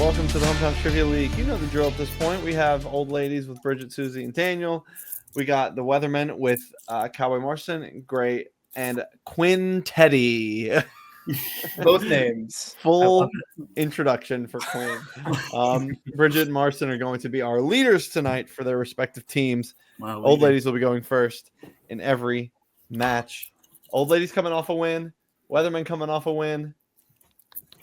welcome to the Hometown Trivia League. You know the drill at this point. We have Old Ladies with Bridget, Susie, and Daniel. We got the Weathermen with Cowboy Marston, Gray, and Quinn Teddy. Both names. Full introduction for Quinn. Bridget and Marston are going to be our leaders tonight for their respective teams. Wow, Old Ladies will be going first in every match. Old Ladies coming off a win. Weathermen coming off a win.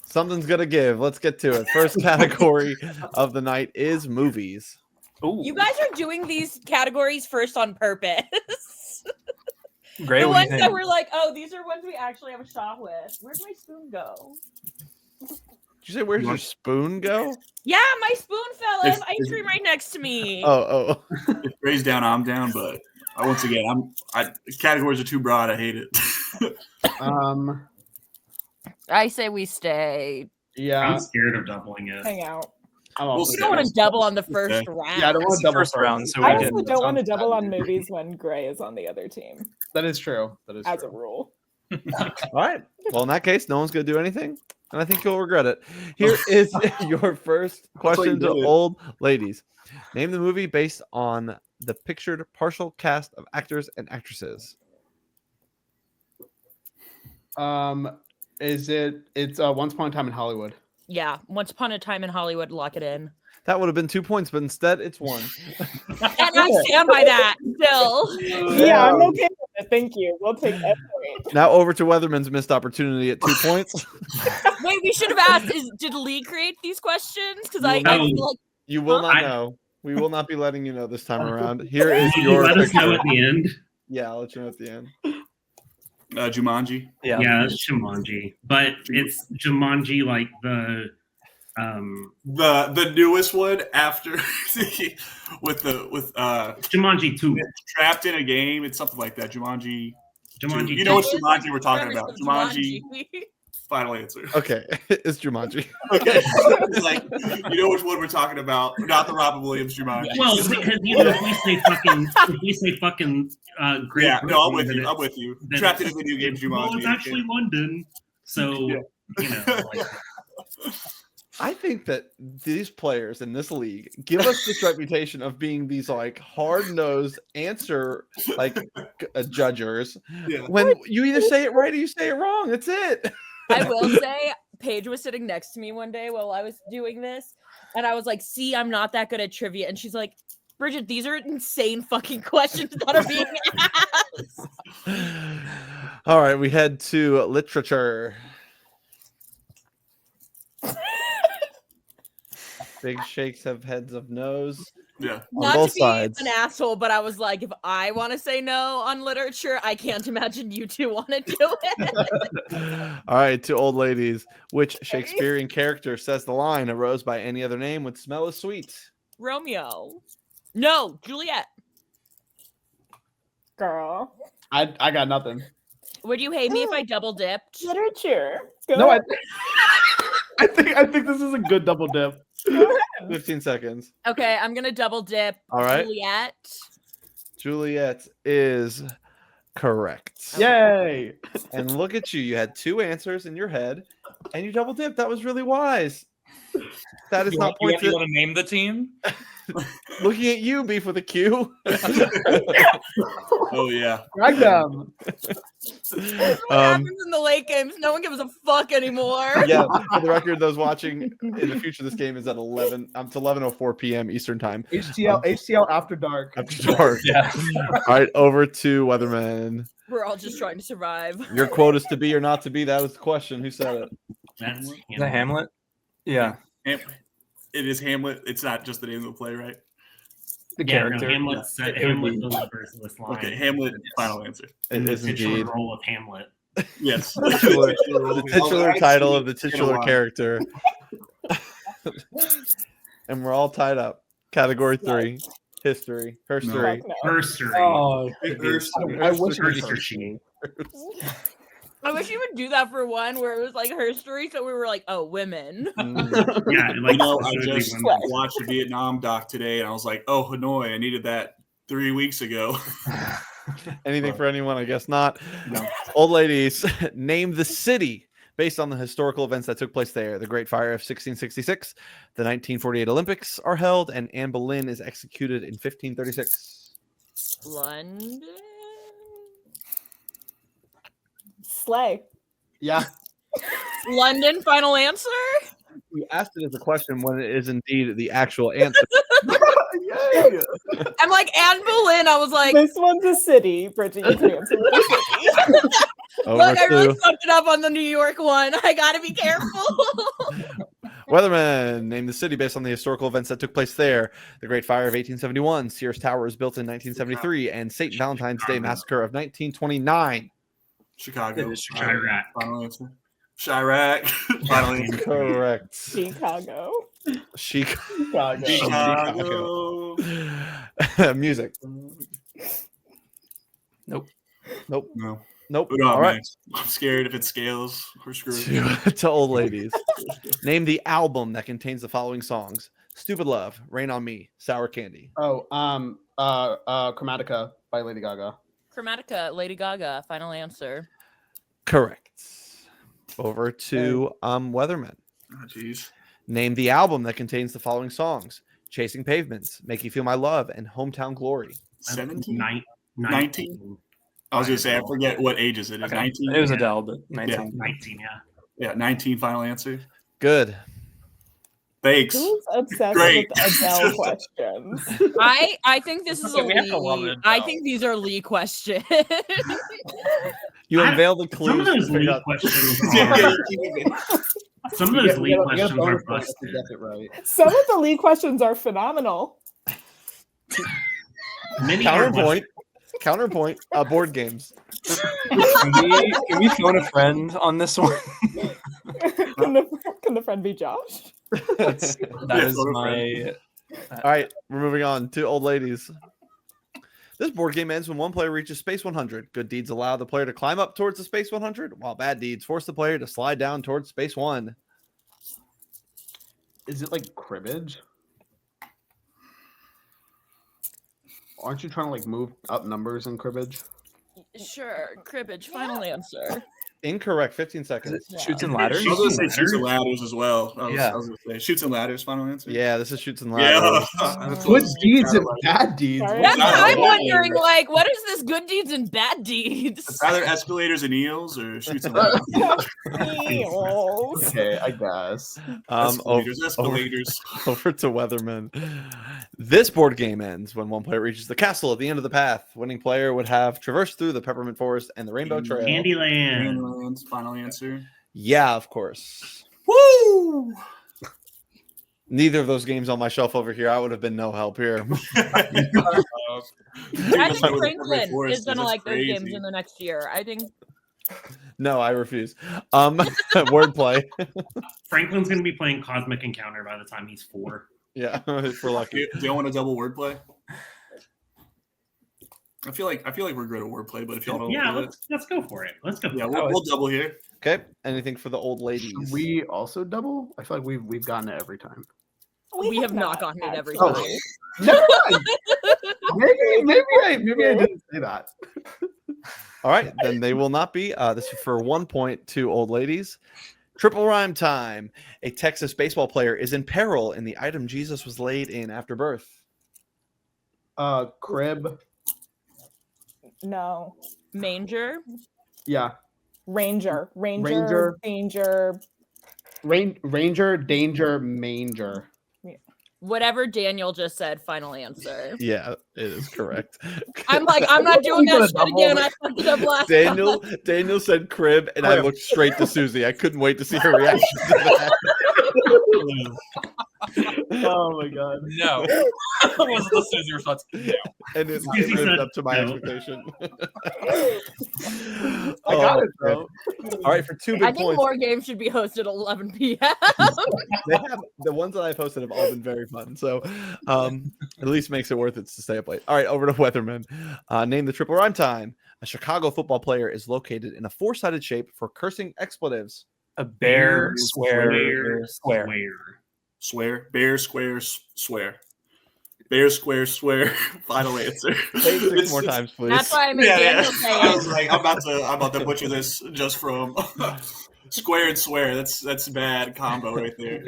Something's going to give. Let's get to it. First category of the night is movies. Ooh. You guys are doing these categories first on purpose. Great. The ones that were like, oh, these are ones we actually have a shot with. Where'd my spoon go? Did you say, where's your spoon go? Yeah, my spoon fell. I have ice cream right next to me. Oh. If Ray's down, I'm down, but once again, categories are too broad. I hate it. I say we stay. Yeah. I'm scared of doubling it. Hang out. We'll We don't want to double on the first round. Yeah, I don't want to double First round, so I we also did. don't want to double on movies when Gray is on the other team, That is true. That is as true. a rule. All right. Well, in that case, no one's going to do anything, and I think you'll regret it. Here is your first question to Old Ladies. Name the movie based on the pictured partial cast of actors and actresses. It's Once Upon a Time in Hollywood. Yeah, Once Upon a Time in Hollywood, lock it in. That would have been 2 points, but instead it's 1. And I stand by that still. Yeah, I'm okay with it. Thank you. We'll take that point. Now over to Weatherman's missed opportunity at 2 points. Wait, we should have asked, did Lee create these questions? Because I feel like You will not know. We will not be letting you know this time around. Here is Can you your let us know picture. at the end? Yeah, I'll let you know at the end. Jumanji. Yeah, it's Jumanji, but it's Jumanji like the newest one after with Jumanji 2. trapped in a game. It's something like that. Jumanji. Jumanji. You know which That is Jumanji we're talking premise about? of Jumanji. Final answer. Okay, it's Jumanji. Okay. It's like, you know which one we're talking about? Not the Robin Williams Jumanji. Well, because if we say fucking Great yeah, no, I'm with Britain, you. then I'm with you. then Trapped in a video game Jumanji. Well, it's actually London, so Yeah. you know. Like, I think that these players in this league give us this reputation of being these like hard-nosed answer judgers. Yeah. When you either say it right or you say it wrong. That's it. I will say, Paige was sitting next to me one day while I was doing this, and I was like, see, I'm not that good at trivia. And she's like, Bridget, these are insane fucking questions that are being asked. All right, we head to literature. Big shakes have heads of nose. Yeah. On Not both to be sides. an asshole, but I was like, if I want to say no on literature, I can't imagine you two want to do it. All right, to Old Ladies. Which Shakespearean character says the line, "A rose by any other name would smell as sweet"? Romeo. No, Juliet. Girl. I got nothing. Would you hate me if I double dipped? Literature. No, I think this is a good double dip. 15 seconds. Okay, I'm gonna double dip. All right. Juliet. Juliet is correct. Yay! And look at you. You had 2 answers in your head, and you double dipped. That was really wise. That is You not want points. to name the team? Looking at you, beef with a Q. Oh yeah. Drag them. What happens in the late games? No one gives a fuck anymore. Yeah, for the record, those watching in the future, this game is at 11. It's 11:04 p.m. Eastern time. HCL After Dark. After dark. Yeah. All right, over to Weatherman. We're all just trying to survive. Your quote is to be or not to be. That was the question. Who said it? that's Is that Hamlet? Yeah. It is Hamlet. It's not just the name of the play, right? The Yeah, character. no, Hamlet delivers this line. Okay, Hamlet. Final answer. It The is titular indeed role of Hamlet. Yes. the titular title of the titular character. And we're all tied up. Category 3, history, herstory. Fuck no. Herstory. Oh, I wish it was Herstory. I wish you would do that for one where it was like her story, so we were like, oh, women. Yeah, like You know, I specifically just women. watched a Vietnam doc today, and I was like, "Oh, Hanoi! I needed that 3 weeks ago." Anything for anyone? I guess not. No. Old Ladies, name the city based on the historical events that took place there. The Great Fire of 1666, the 1948 Olympics are held, and Anne Boleyn is executed in 1536. London. Slay. Yeah. London. Final answer. You asked it as a question when it is indeed the actual answer. Yay. I'm like Anne Boleyn. I was like, This one's a city. Bridget, you can answer with a city. Over look, I really to fucked it up on the New York one. I gotta be careful. Weathermen. Name the city based on the historical events that took place there. The Great Fire of 1871, Sears Tower was built in 1973, and St. Valentine's Day Massacre of 1929. Chicago. It is Chicago. Chirac. Final answer. Chirac. Final answer. Correct. Chicago. Chicago. Chicago. Music. Nope. Nope. No. Nope. Put it on, All right. Max. I'm scared if it scales. We're screwed. To Old Ladies. Name the album that contains the following songs: Stupid Love, Rain on Me, Sour Candy. Oh, Chromatica by Lady Gaga. Chromatica. Lady Gaga. Final answer. Correct. Over to Weathermen. Oh, jeez. Name the album that contains the following songs: Chasing Pavements, Make You Feel My Love, and Hometown Glory. 17? 19. I was going to say, I forget what ages it is. Okay. 19? It was Adele, but 19. 19, yeah. Yeah, 19 final answer. Good. Thanks. Who's obsessed Great. with Adele questions? I think this is a We have to love Lee. it, I though. think these are Lee questions. You I- unveil the Some clues. of those to figure Lee out- questions Yeah, are, yeah, some of those Lee questions are busted. Get it right. Some of the Lee questions are phenomenal. Many are Counterpoint. busted. Counterpoint. Board games. Can we phone a friend on this one? Can the friend be Josh? That is phone a my. All right, we're moving on to Old Ladies. This board game ends when one player reaches space 100. Good deeds allow the player to climb up towards the space 100, while bad deeds force the player to slide down towards space 1. Is it like cribbage? Aren't you trying to like move up numbers in cribbage? Sure, cribbage. Final answer. Incorrect. 15 seconds. Shoots and I ladders. was going to say shoots and ladders as well. I Yeah. was going to say shoots and ladders, final answer. Yeah, this is shoots and Yeah. ladders. That's Good what- deeds and like- bad deeds. Sorry. That's what I'm Yeah. wondering. Like, what is this good deeds and bad deeds? It's either escalators and eels or shoots and ladders. Eels. Okay, I guess. Escalators. Over to Weatherman. This board game ends when one player reaches the castle at the end of the path. Winning player would have traversed through the Peppermint Forest and the Rainbow Trail. Candyland. Greenland's final answer. Yeah, of course. Woo! Neither of those games on my shelf over here. I would have been no help here. I think Franklin is gonna like those games in the next year. I think. No, I refuse. Wordplay. Franklin's going to be playing Cosmic Encounter by the time he's 4. Yeah, if we're lucky. Do you want a double wordplay? I feel like we're good at wordplay, but if y'all don't, Yeah, do it, let's go for it. Let's go. For yeah, it. we'll double here. Okay. Anything for the old ladies? Should we also double? I feel like we've gotten it every time. We have not gotten it every Oh. time. Never mind. maybe I didn't say that. All right, then they will not be. This is for 1 point to old ladies. Triple rhyme time. A Texas baseball player is in peril in the item Jesus was laid in after birth. Crib. No. Manger. Yeah. Ranger. Ranger. Danger. Ranger, danger, manger. Whatever Daniel just said. Final answer. Yeah, it is correct. I'm like, I'm not doing We got that a shit double. again. I fucked it up last time. Daniel said crib, and I looked straight to Susie. I couldn't wait to see her reaction to that. Oh my god. No. That wasn't the Susie response. No. And it Susie lived said up to my no. expectation. I got it, man. bro. All right, for 2 big I think points. more games should be hosted at 11 p.m. They have, the ones that I posted have all been very fun. So at least makes it worth it to stay up late. All right, over to Weatherman. Name the triple rhyme time. A Chicago football player is located in a 4-sided shape for cursing expletives. A bear, swear. Swear. Bear, square, swear. Bear, square, swear. Final answer. Say it 6 more times, please. That's why I made Yeah, Daniel yeah. say I it. was like, I'm about to butcher this just from Square and swear. That's a bad combo right there.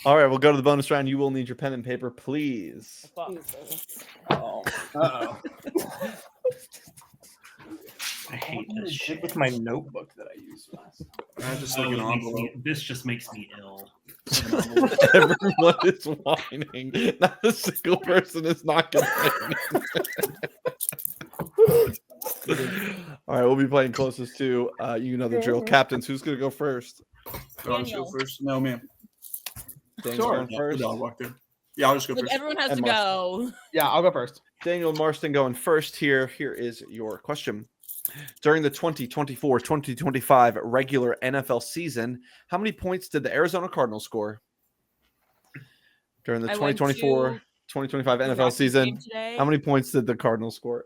All right, we'll go to the bonus round. You will need your pen and paper, please. Oh. Uh-oh. I hate What this did shit. with my notebook that I used last. I just Oh, like an it makes envelope. me- this just makes me ill. Everyone is whining. Not a single person is not complaining. All right, we'll be playing closest to. You know the drill. Captains, who's going to go first? So I'll just go first. No, man. Daniel Sure. going Yeah, first. the dog walked in. Yeah, I'll just go Like first. everyone has And to go. Yeah, I'll go first. Daniel Marston going first here. Here is your question. During the 2024-2025 regular NFL season, how many points did the Arizona Cardinals score? During the I went to 2024-2025 the NFL Rockies season, game today. how many points did the Cardinals score?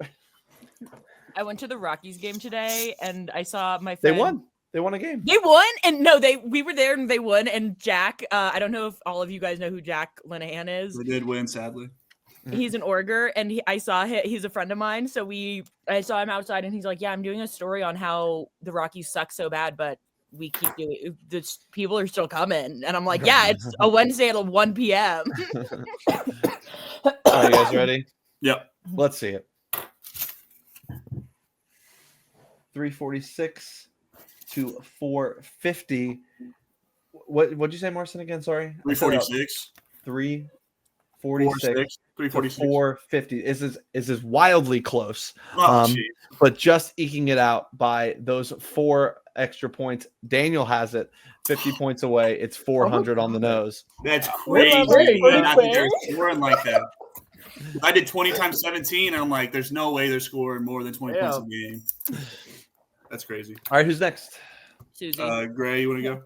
I went to the Rockies game today, and I saw my They friend. won. They won a game. They won, and no, we were there and they won. And Jack, I don't know if all of you guys know who Jack Linehan is. They did win, sadly. He's an orger, and I saw he's a friend of mine. So I saw him outside, and he's like, "Yeah, I'm doing a story on how the Rockies suck so bad, but we keep doing. The people are still coming." And I'm like, "Yeah, it's a Wednesday at 1 p.m." Are you guys ready? Yep. Let's see it. 346 to 450. What'd you say, Marcin, again? Sorry. 346. 346 346. 450. This is wildly close. Oh, jeez. But just eking it out by those 4 extra points. Daniel has it 50 points away. It's 400 on the nose. That's We're crazy. pretty Not that quick. they're scoring like that. I did 20 times 17, and I'm like, there's no way they're scoring more than 20 points a game. That's crazy. All right, who's next? Susie, Gray, you want to go?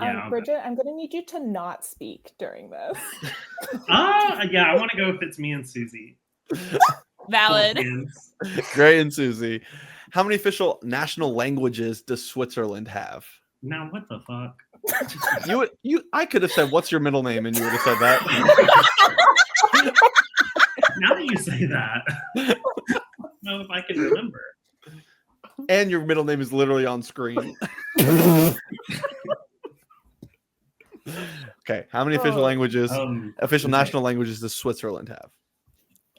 Yeah, I'll go. Bridget, I'm going to need you to not speak during this. Yeah, I want to go if it's me and Susie. valid. Hands. Gray and Susie. How many official national languages does Switzerland have? Now, what the fuck? I could have said, "What's your middle name?" and you would have said that. Now that you say that, I don't know if I can remember. And your middle name is literally on screen. Okay, how many official languages, official national languages does Switzerland have?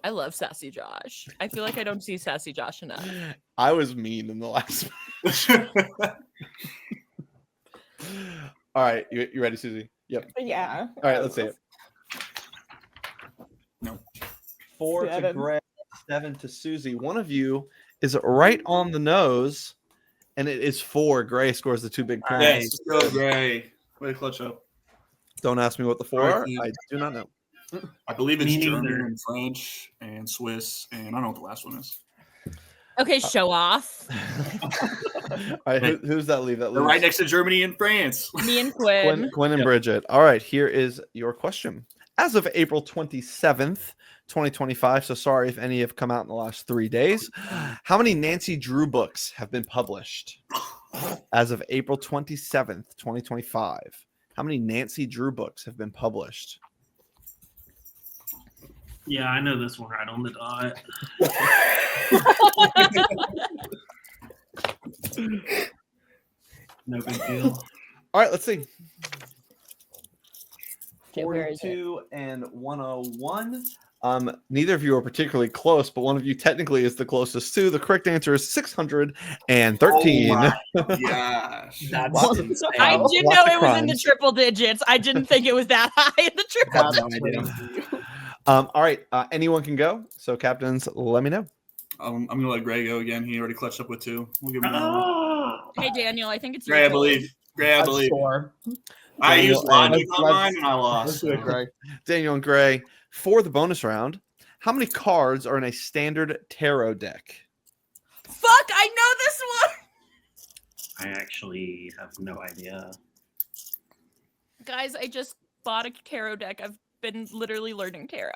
I love Sassy Josh. I feel like I don't see Sassy Josh enough. I was mean in the last. All right, you ready, Susie? Yep. Yeah. All right, let's see it. No. 4 to 7. Gray, 7 to Susie. One of you is right on the nose, and it is 4. Gray scores the 2 big points. Yes, go Gray. Way to clutch up. Don't ask me what the 4 are. I do not know. I believe it's Me German neither. and French and Swiss, and I don't know what the last one is. Okay, show off. All right, who's that leave? That They're leaves right next to Germany and France. Me and Quinn. Quinn and Bridget. All right, here is your question. As of April 27th, 2025, so sorry if any have come out in the last 3 days, how many Nancy Drew books have been published? As of April 27th, 2025, how many Nancy Drew books have been published? Yeah, I know this one right on the dot. No big deal. All right, let's see. Okay, where is it? 42 and 101. Neither of you are particularly close, but one of you technically is the closest to. The correct answer is 613. Oh my gosh. That's insane. I Wow. did Lots know of it was in the crimes. triple digits. I didn't think it was that high in the triple That's digits. crazy. All right, anyone can go. So, captains, let me know. I'm going to let Gray go again. He already clutched up with 2. We'll give him another one. Oh, Hey, Daniel, I think it's Gray, I your turn. believe. Gray, I That's believe. 4. I Daniel, used logic let's- on mine, and I Let's lost. do it, Greg. Daniel and Gray, for the bonus round, how many cards are in a standard tarot deck? Fuck, I know this one. I actually have no idea. Guys, I just bought a tarot deck. I've been literally learning tarot.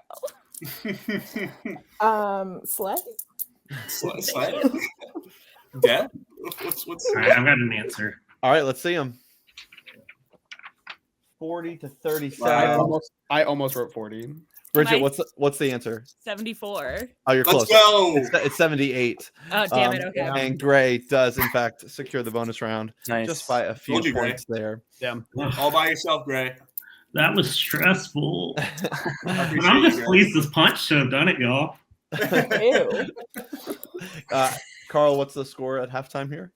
Slay. Yeah. What's All right, I've got an answer. All right, let's see them. 40 to 37. Wow. I almost wrote 40. Bridget, I- what's the answer? 74. Oh, you're Let's close. go. It's 78. Oh, damn it. Okay. And Gray does, in fact, secure the bonus round Nice. just by a few Told you, Gray. points there. All by yourself, Gray. That was stressful. I And appreciate I'm you, just Gray. pleased this punch should have done it, y'all. Ew. Carl, what's the score at halftime here?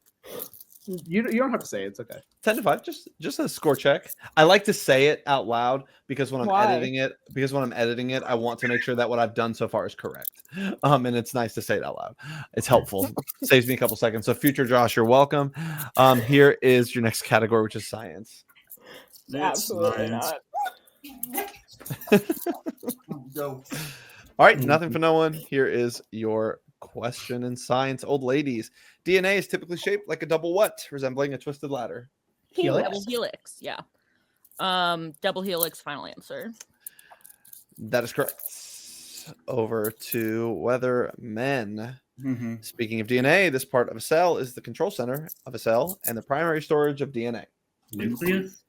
You don't have to say it. It's okay. 10-5, just a score check. I like to say it out loud because when I'm Why? editing it, I want to make sure that what I've done so far is correct. And it's nice to say it out loud. It's helpful. Saves me a couple seconds. So future Josh, you're welcome. Here is your next category, which is science. Absolutely Science. not. Go. All right, nothing for no one. Here is your question in science. Old ladies, DNA is typically shaped like a double what, resembling a twisted ladder? Helix? Double helix. Yeah. Double helix. Final answer. That is correct. Over to Weathermen. Mm-hmm. Speaking of DNA, this part of a cell is the control center of a cell and the primary storage of DNA. Nucleus?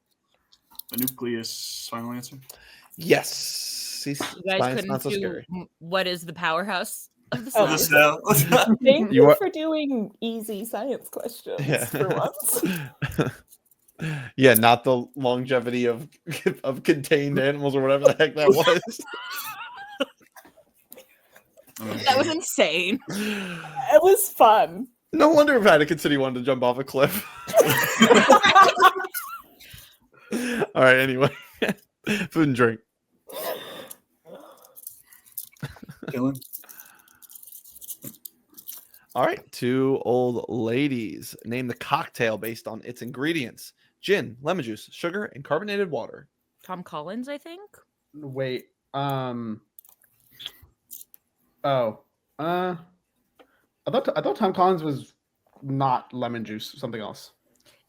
The nucleus. Final answer. Yes. See, You guys science couldn't not so do scary. what is the powerhouse of the Oh, cell? The cell. Thank You you are- for doing easy science questions Yeah. for once. Yeah, not the longevity of contained animals or whatever the heck that was. That was insane. It was fun. No wonder Vatican City wanted to jump off a cliff. All right, anyway. Food and drink. Dylan. All right, two old ladies. Name the cocktail based on its ingredients: gin, lemon juice, sugar, and carbonated water. Tom Collins, I think. Wait. Oh. I thought Tom Collins was not lemon juice. Something else.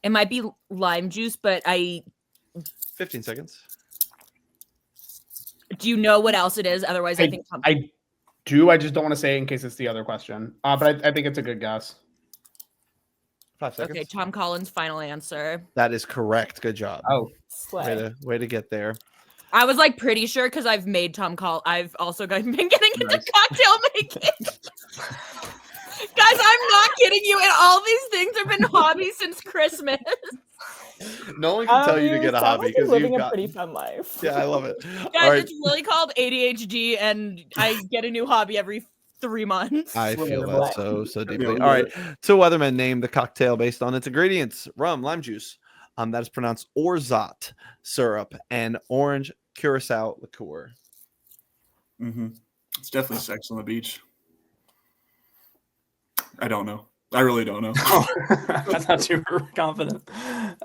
It might be lime juice, but 15 seconds. do you know what else it is? Otherwise, I think Tom. I do. I just don't want to say it in case it's the other question. But I think it's a good guess. 5 seconds. Okay, Tom Collins, final answer. That is correct. Good job. Oh, Slay. Way to get there. I was like pretty sure because I've made Tom Collins. I've also been getting into Nice. cocktail making. Guys, I'm not kidding you. And all these things have been hobbies since Christmas. No one can tell you to get a sound hobby like you're because living you've a got. pretty fun life. Yeah, I love it. Guys, All right, it's really called ADHD, and I get a new hobby every 3 months. I feel Relatable. that so deeply. we All right, get two Weathermen name the cocktail based on its ingredients: rum, lime juice, that is pronounced Orzat syrup, and orange curacao liqueur. Mm-hmm. It's definitely sex on the beach. I don't know. I really don't know. I thought you were confident.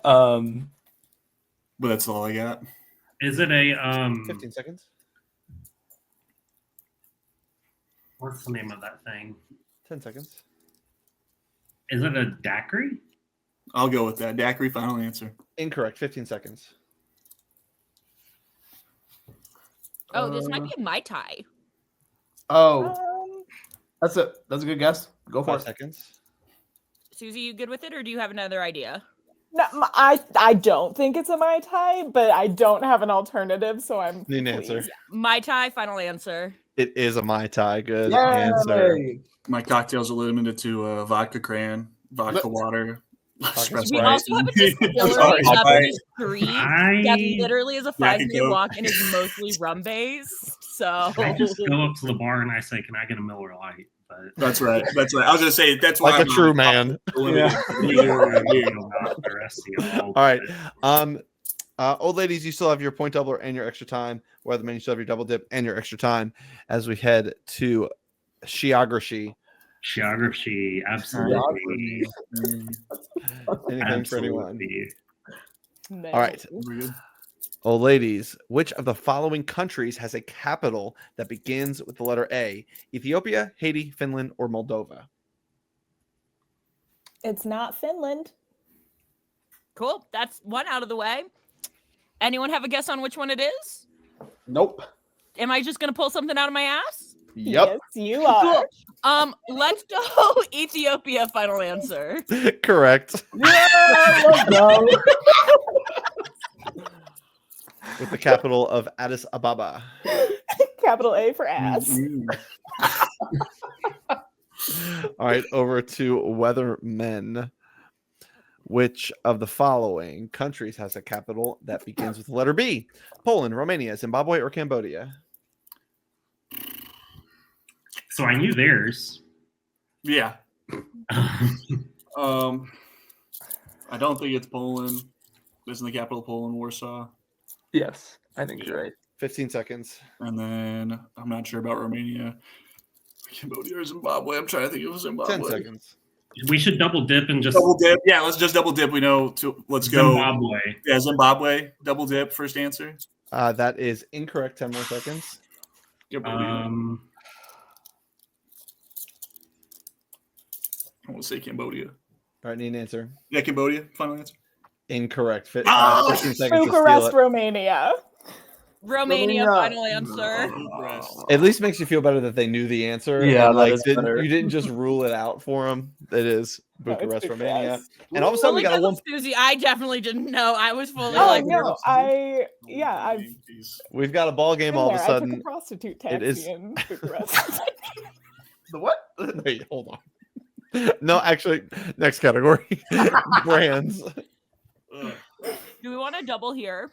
But that's all I got. Is it a 15 seconds. what's the name of that thing? 10 seconds. Is it a daiquiri? I'll go with that. Daiquiri, final answer. Incorrect. 15 seconds. Oh, this might be a Mai Tai. Oh, Um, that's a good guess. Go for 5 it. seconds. Susie, you good with it, or do you have another idea? no, I don't think it's a Mai Tai, but I don't have an alternative, so I'm Need an answer. pleased. Mai Tai, final answer. It is a Mai Tai. Good answer. Yay! My cocktails are limited to vodka cran, vodka water, espresso We ice. also have a distillery Sorry, up I- in Greece that I literally is a Jack 5-minute and Coke. walk and is mostly rum based. So I just go up to the bar and I say, "Can I get a Miller Lite?" But That's right. That's right. I was gonna say that's why Like a I'm true not man. limited. the rest of y'all. All right. Old ladies, you still have your point doubler and your extra time. Weathermen, you still have your double dip and your extra time as we head to geography. Geography, absolutely. Anything for anyone. Absolutely. No. All right. We're good. Old ladies, which of the following countries has a capital that begins with the letter A? Ethiopia, Haiti, Finland, or Moldova? It's not Finland. cool. That's one out of the way. Anyone have a guess on which one it is? Nope. Am I just gonna pull something out of my ass? Yep. Yes, you are. Let's go Ethiopia. Final answer. Correct. Yeah, let's go. With the capital of Addis Ababa. capital A for ass. All right, over to Weathermen. Which of the following countries has a capital that begins with the letter B? Poland, Romania, Zimbabwe, or Cambodia? So I knew theirs. Yeah. I don't think it's Poland. Isn't the capital Poland, Warsaw? Yes, I think you're right. 15 seconds. And then I'm not sure about Romania, Cambodia, or Zimbabwe. I'm trying to think of Zimbabwe. 10 seconds. We should double dip and just Double dip. Yeah, let's just double dip. We know. Let's go. Zimbabwe. Yeah, Zimbabwe. Double dip. First answer. That is incorrect. 10 more seconds. Cambodia. I want to say Cambodia. All right, need an answer. Yeah, Cambodia. Final answer. Incorrect. 15 seconds to steal Bucharest, it. Romania. Romania, final answer. At least makes you feel better that they knew the answer. Yeah, and, that like is you better. didn't just rule it out for them. It is No, it's Bucharest, Bucharest. Romania. And all of a sudden we got a one. Susie, I definitely didn't know. I was fully Oh like, no, I've We've got a ball game been all of there. a I took a sudden. prostitute it is- taxi in Bucharest. The what? Wait, hold on. No, actually, next category. Brands. Ugh. do we want to double here?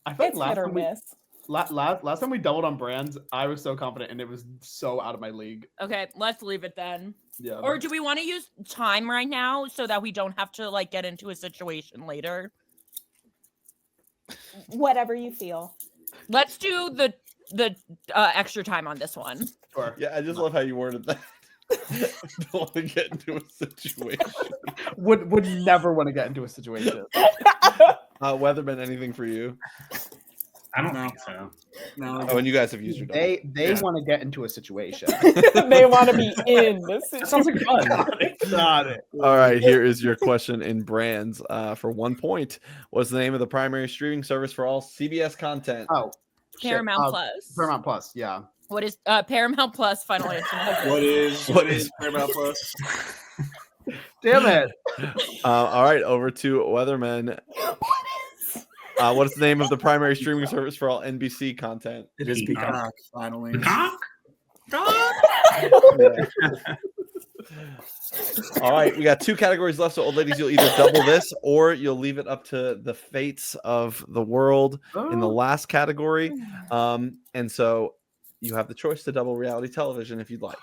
I think It's hit or miss. last time we doubled on brands, I was so confident, and it was so out of my league. Okay, let's leave it then. Yeah. Or do we want to use time right now so that we don't have to like get into a situation later? Whatever you feel. Let's do the extra time on this one. Sure. Yeah, I just love how you worded that. Don't want to get into a situation. Would never want to get into a situation. Weatherman, anything for you? I don't No. think so. No. Oh, and you guys have used your double. They Yeah. want to get into a situation. They want to be in this That sounds like situation. fun. Got it. All right, here is your question in brands. For 1 point, what's the name of the primary streaming service for all CBS content? Oh, shit. Paramount Plus. Paramount Plus. Yeah. What is Paramount Plus? Final answer. What is Paramount Plus? Damn it. All right, over to Weatherman. What's the name of the primary streaming service for all NBC content? It is Peacock. Peacock. Finally. Peacock? All right, we got 2 categories left. So, old ladies, you'll either double this or you'll leave it up to the fates of the world in the last category. And so you have the choice to double reality television if you'd like.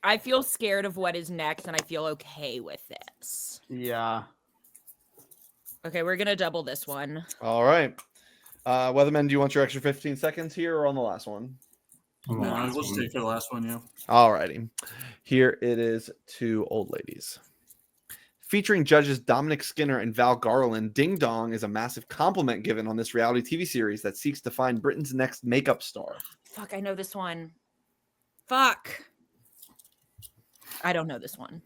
I feel scared of what is next, and I feel okay with this. Yeah. Okay, we're gonna double this one. All right. Weatherman, do you want your extra 15 seconds here or on the last one? On the No, last let's one. take for the last one, yeah. All righty. Here it is to old ladies. Featuring judges Dominic Skinner and Val Garland, Ding Dong is a massive compliment given on this reality TV series that seeks to find Britain's next makeup star. Fuck, I know this one. Fuck. I don't know this one.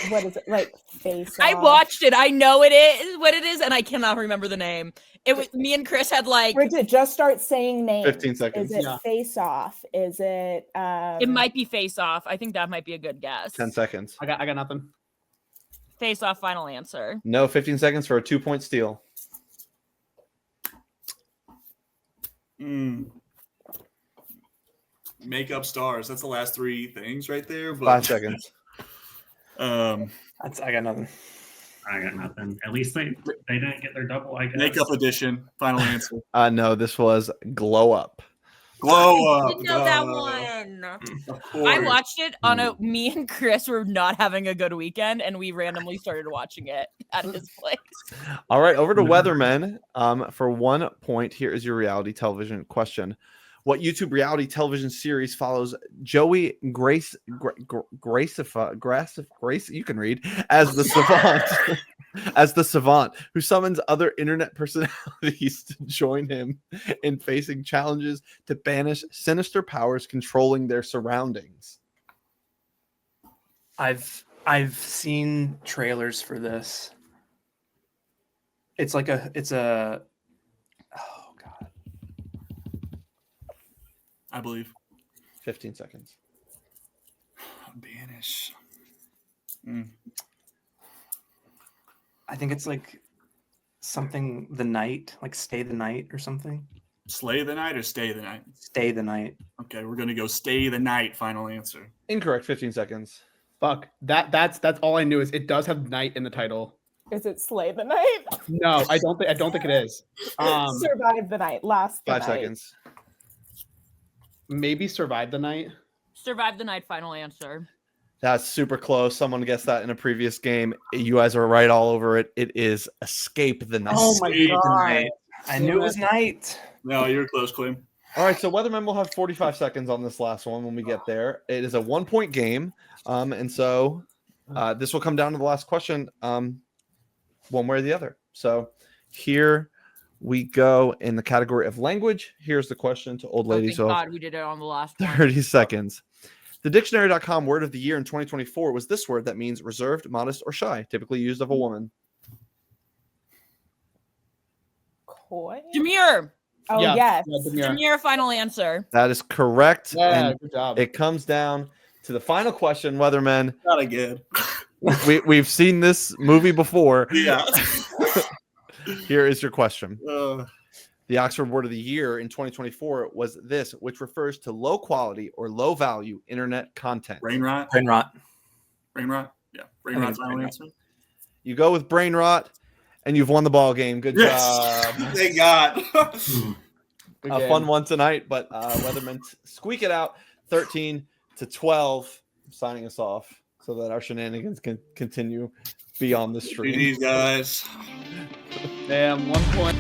What is it like? Face I Off? watched it. I know it is what it is, and I cannot remember the name. It was me and Chris had like Bridget, just start saying names. 15 seconds. Is it Yeah. Face Off? Is it? it might be Face Off. I think that might be a good guess. 10 seconds. I got nothing. Face Off. Final answer. No, 15 seconds for a 2-point steal. Makeup stars. That's the last 3 things right there. 5 But seconds. um, I got nothing. I got nothing. At least they didn't get their double, I guess. makeup edition. Final answer. No, this was Glow Up. Glow up. Didn't know that one. Of I course. watched it on a. Me and Chris were not having a good weekend, and we randomly started watching it at his place. All right, over to Weathermen. For 1 point, here is your reality television question. What YouTube reality television series follows Joey Grace, Grace, you can read, as the savant, as the savant who summons other internet personalities to join him in facing challenges to banish sinister powers controlling their surroundings? I've seen trailers for this. It's a oh god. I believe. 15 seconds. Banish. I think it's like something the night, like stay the night or something. Slay the night or stay the night? Stay the night. Okay, we're gonna go stay the night. Final answer. Incorrect. 15 seconds. Fuck. That's all I knew is it does have night in the title. Is it Slay the Night? No, I don't think it is. Survive the Night. Last the 5 night. seconds. Maybe Survive the Night. Survive the night. Final answer. That's super close. Someone guessed that in a previous game. You guys are right all over it. It is Escape the Night. Oh my Escape the god. Night. I knew it was night. No, you're close, Clem. All right, so Weathermen will have 45 seconds on this last one when we get there. It is a 1-point game, and so this will come down to the last question, one way or the other. So here we go in the category of language. Here's the question to Old Ladies. Thank God we did it on the last one. 30 seconds. The dictionary.com word of the year in 2024 was this word that means reserved, modest, or shy, typically used of a woman. Coy? Demure. Oh, Yeah, yes. Demure. Demure. Final answer. That is correct. Yeah, And good job. it comes down to the final question, Weathermen. Not again. We've seen this movie before. Yeah. Here is your question. Uh, The Oxford Word of the Year in 2024 was this, which refers to low quality or low value internet content. brain rot. Brain rot. Brain rot. Yeah. Brain I think rot's it's final brain answer. You go with brain rot, and you've won the ball game. Good Yes. job. Thank God. Good A game. fun one tonight, but Weathermen squeak it out 13-12. I'm signing us off so that our shenanigans can continue beyond the stream. GG's, guys. Damn, 1 point.